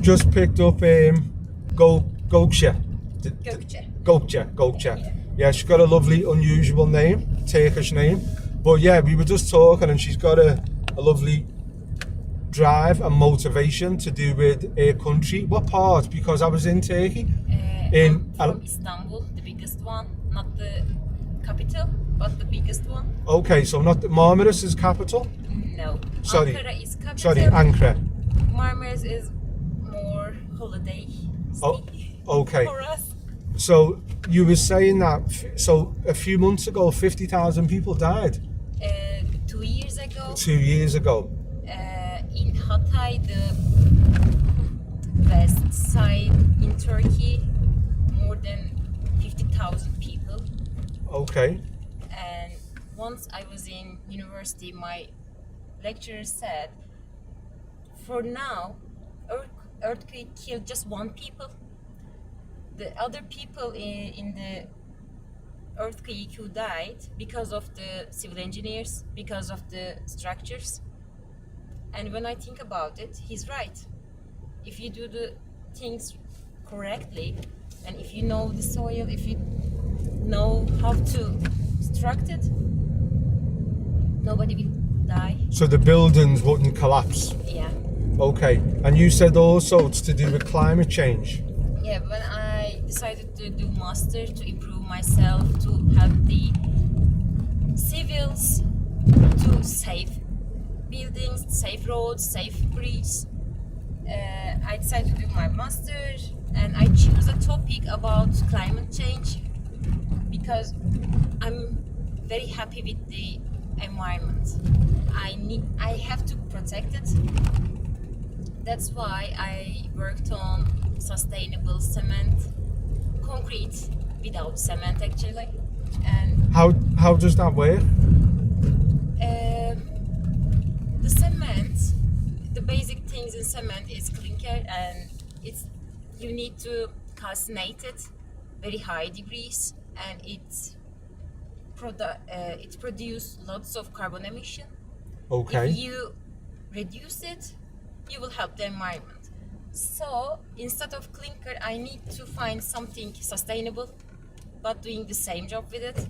just picked up Gokce. Gokce. Yeah, she's got a lovely, unusual name, Turkish name. But yeah, we were just talking, and she's got a lovely drive and motivation to do with her country. What part? Because I was in Turkey. I'm from Istanbul, the biggest one, not the capital, but the biggest one. Okay, so not Marmaris is capital? No. Sorry. Ankara is capital. Sorry, Ankara. Marmaris is more holiday okay. for us. So you were saying that, so a few months ago, 50,000 people died? 2 years ago. 2 years ago. In Hatay, the west side in Turkey, more than 50,000 people. Okay. And once I was in university, my lecturer said, for now, earthquake killed just one people. The other people in the earthquake who died because of the civil engineers, because of the structures. And when I think about it, he's right. If you do the things correctly, and if you know the soil, if you know how to construct it, nobody will die. So the buildings wouldn't collapse? Yeah. Okay. And you said also it's to do with climate change? Yeah, when I decided to do master to improve myself, to help the civils to save buildings, safe roads, safe bridges, I decided to do my master, and I choose a topic about climate change because I'm very happy with the environment. I have to protect it. That's why I worked on sustainable cement, concrete without cement actually. And how does that work? The cement, the basic things in cement is clinker, and you need to calcinate it very high degrees, and it produces lots of carbon emission. Okay. If you reduce it, you will help the environment. So instead of clinker, I need to find something sustainable, but doing the same job with it,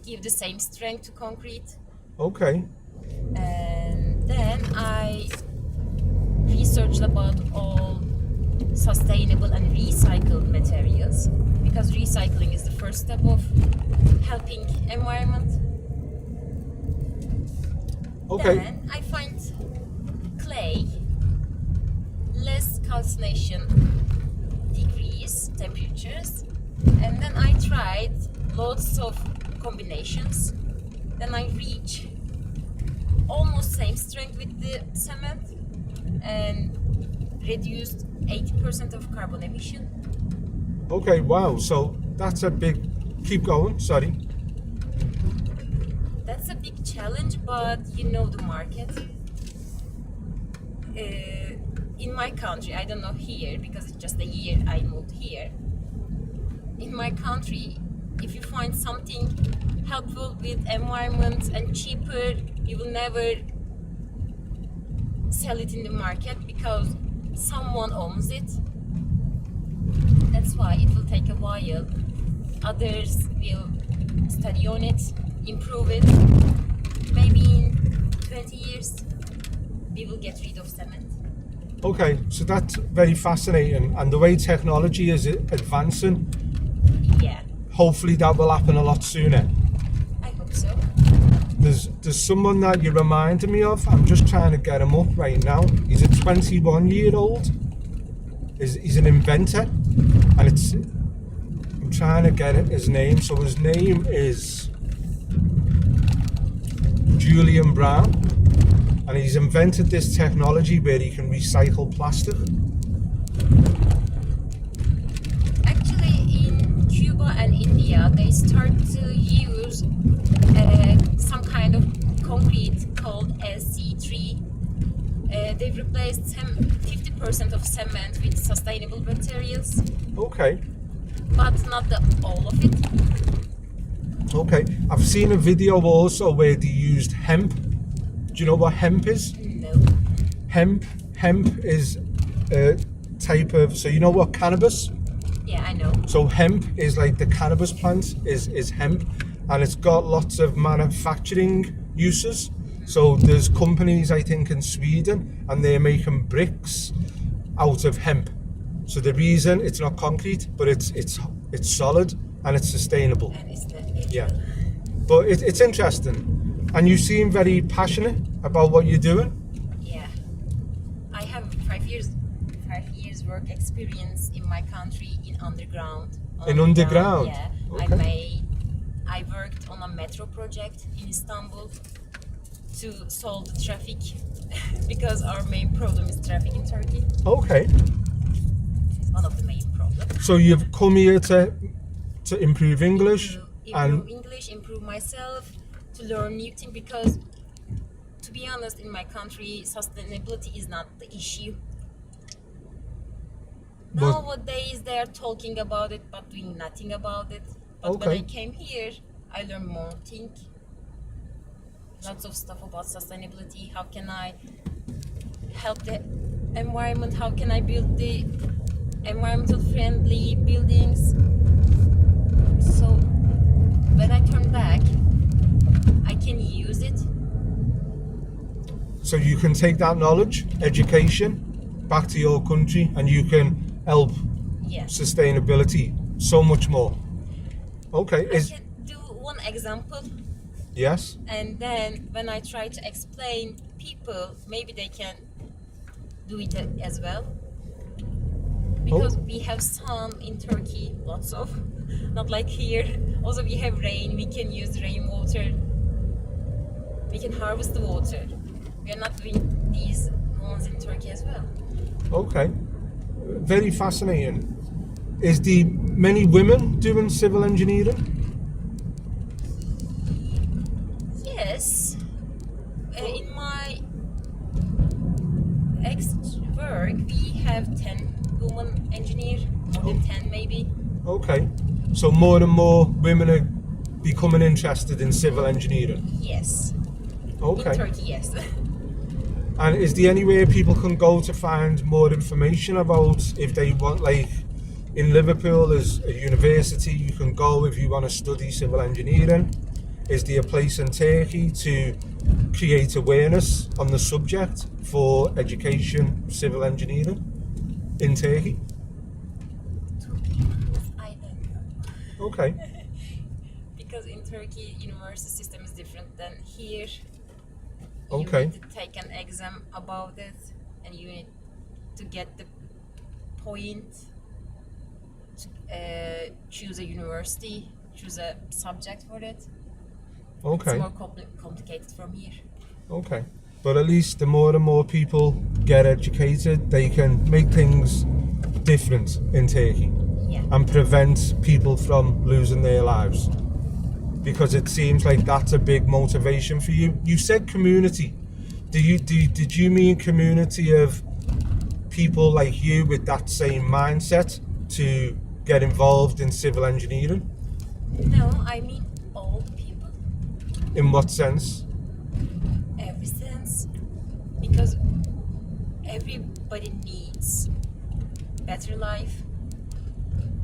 give the same strength to concrete. Okay. And then I researched about all sustainable and recycled materials, because recycling is the first step of helping environment. Okay. Then I find clay, less calcination degrees, temperatures, and then I tried lots of combinations. Then I reach almost same strength with the cement and reduced 80% of carbon emission. Okay, wow. So that's a big, keep going, sorry. That's a big challenge, but you know the market. In my country, I don't know here because it's just a year I moved here. In my country, if you find something helpful with environment and cheaper, you will never sell it in the market because someone owns it. That's why it will take a while. Others will study on it, improve it. Maybe in 20 years, we will get rid of cement. Okay, so that's very fascinating. And the way technology is advancing, Yeah, hopefully that will happen a lot sooner. I hope so. There's someone that you reminded me of. I'm just trying to get him up right now. He's a 21-year-old. He's an inventor, and I'm trying to get his name. So his name is Julian Brown, and he's invented this technology where he can recycle plastic. Actually, in Cuba and India, they start to use some kind of concrete called SC3. They've replaced 50% of cement with sustainable materials. Okay. But not all of it. Okay. I've seen a video also where they used hemp. Do you know what hemp is? No. Hemp is type of. So you know what cannabis? Yeah, I know. So hemp is like the cannabis plant is hemp, and it's got lots of manufacturing uses. So there's companies I think in Sweden, and they're making bricks out of hemp. So the reason it's not concrete, but it's solid and it's sustainable. And it's the Yeah, but it's interesting, and you seem very passionate about what you're doing. Yeah, I have 5 years work experience in my country in underground. In underground? Yeah, Okay. I worked on a metro project in Istanbul to solve the traffic because our main problem is traffic in Turkey. Okay. It's one of the main problems. So you've come here to improve English Improve English, improve myself, to learn new things, because to be honest, in my country, sustainability is not the issue. But- Nowadays, they are talking about it, but doing nothing about it. But when Okay. I came here, I learned more things. Lots of stuff about sustainability. How can I help the environment? How can I build the environmental friendly buildings? So when I turn back, I can use it. So you can take that knowledge, education, back to your country, and you can help Yes. sustainability so much more. Okay, I can do one example, yes? and then when I try to explain people, maybe they can do it as well. Because we have sun in Turkey, lots of, not like here. Also, we have rain. We can use rainwater. We can harvest the water. We are not doing these ones in Turkey as well. Okay, very fascinating. Is the many women doing civil engineering? Yes. In my ex-work, we have 10 women engineers, more than 10 maybe. Okay, so more and more women are becoming interested in civil engineering. Yes. Okay. In Turkey, yes. And is there anywhere people can go to find more information about if they want, like in Liverpool there's a university you can go if you want to study civil engineering? Is there a place in Turkey to create awareness on the subject for education civil engineering in Turkey? I don't know. Okay. Because in Turkey, university system is different than here. Okay. You need to take an exam about it, and you need to get the point to choose a university, choose a subject for it. Okay. It's more complicated from here. Okay. But at least the more and more people get educated, they can make things different in Turkey Yeah. and prevent people from losing their lives. Because it seems like that's a big motivation for you. You said community. Did you mean community of people like you with that same mindset to get involved in civil engineering? No, I mean all people. In what sense? Every sense. Because everybody needs better life,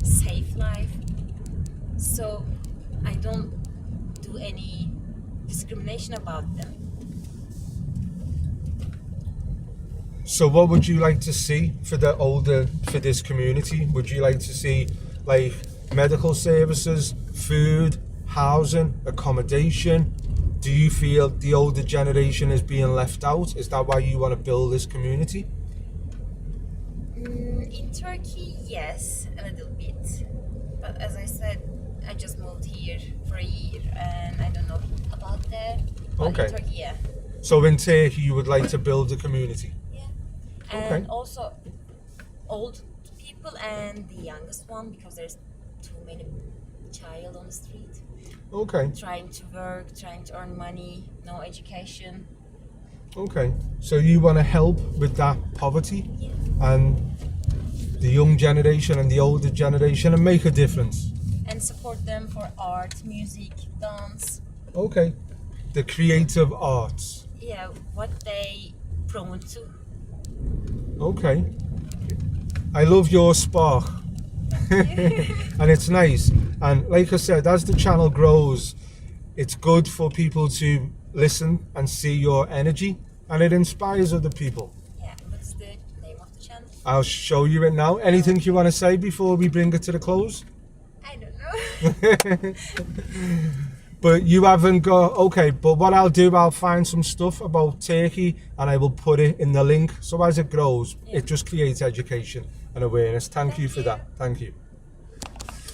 safe life. So I don't do any discrimination about them. So what would you like to see for this community? Would you like to see like medical services, food, housing, accommodation? Do you feel the older generation is being left out? Is that why you want to build this community? In Turkey, yes, a little bit. But as I said, I just moved here for a year and I don't know about that. But Okay. in Turkey, yeah. So in Turkey you would like to build a community? Yeah. Okay. And also old people and the youngest one, because there's too many child on the street Okay. trying to work, trying to earn money, no education. Okay. So you want to help with that poverty Yeah. and the young generation and the older generation and make a difference? And support them for art, music, dance. Okay. The creative arts. Yeah, what they promote to. Okay. I love your spark. And it's nice. And like I said, as the channel grows, it's good for people to listen and see your energy, and it inspires other people. Yeah, what's the name of the channel? I'll show you it now. Anything you want to say before we bring it to the close? I don't know. But you haven't got, okay, but what I'll do, I'll find some stuff about Turkey and I will put it in the link. So as it grows, Yeah. it just creates education and awareness. Thank you for that. Thank you.